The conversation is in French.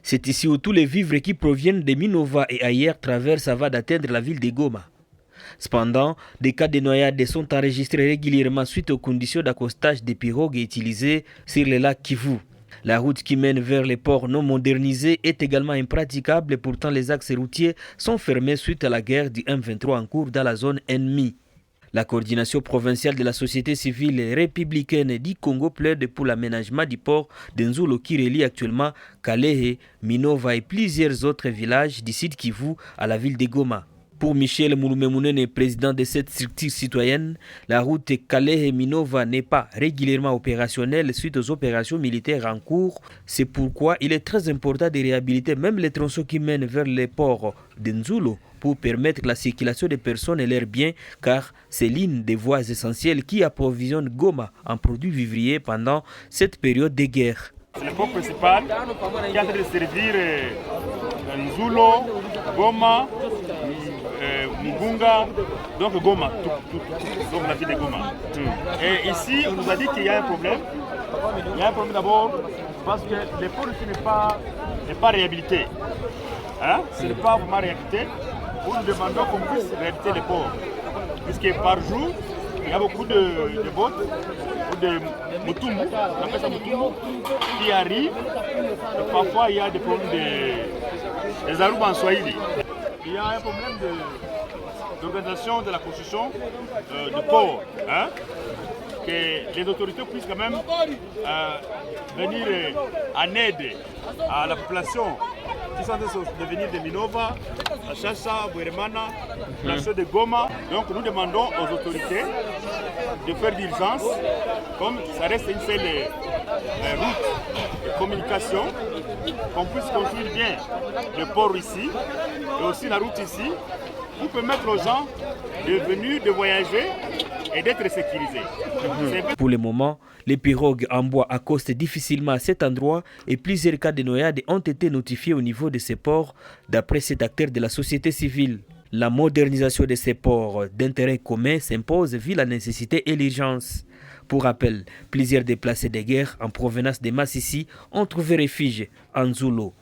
C'est ici où tous les vivres qui proviennent de Minova et ailleurs traversent avant d'atteindre la ville de Goma. Cependant, des cas de noyade sont enregistrés régulièrement suite aux conditions d'accostage des pirogues utilisées sur le lac Kivu. La route qui mène vers les ports non modernisés est également impraticable et pourtant les axes routiers sont fermés suite à la guerre du M23 en cours dans la zone ennemie. La coordination provinciale de la société civile républicaine du Congo plaide pour l'aménagement du port d'Nzulo qui relie actuellement Kalehe, Minova et plusieurs autres villages du sud Kivu à la ville de Goma. Pour Michel Mouloumemounene, président de cette structure citoyenne, la route Kalehe-Minova n'est pas régulièrement opérationnelle suite aux opérations militaires en cours. C'est pourquoi il est très important de réhabiliter même les tronçons qui mènent vers les ports d'Nzulo pour permettre la circulation des personnes et leurs biens, car c'est l'une des voies essentielles qui approvisionne Goma en produits vivriers pendant cette période de guerre. C'est le port principal qui est en train de servir Nzulo, Goma, Mugunga, donc Goma, donc la ville de Goma. Et ici, on nous a dit qu'il y a un problème. Il y a un problème d'abord parce que le port ici n'est pas réhabilité. Hein? Ce n'est pas vraiment réhabilité. Nous demandons qu'on puisse réhabiliter les ports. Puisque par jour, il y a beaucoup de bottes ou de mutumbu, on appelle ça mutumbu, qui arrivent. Et parfois, il y a des problèmes des arouba en Swahili. Il y a un problème d'organisation de la construction du port. Hein? Que les autorités puissent quand même venir en aide à la population qui sont en train de venir de Minova, Chassa, Boueremana, la chose de Goma. Donc nous demandons aux autorités de faire d'urgence, comme ça reste une seule route de communication, qu'on puisse construire bien le port ici et aussi la route ici pour permettre aux gens de venir, de voyager et d'être sécurisés. Pour le moment, les pirogues en bois accostent difficilement à cet endroit et plusieurs cas de noyade ont été notifiés au niveau de ces ports, d'après cet acteur de la société civile. La modernisation de ces ports d'intérêt commun s'impose vu la nécessité et l'urgence. Pour rappel, plusieurs déplacés de guerre en provenance de Massissi ont trouvé refuge en Nzulo.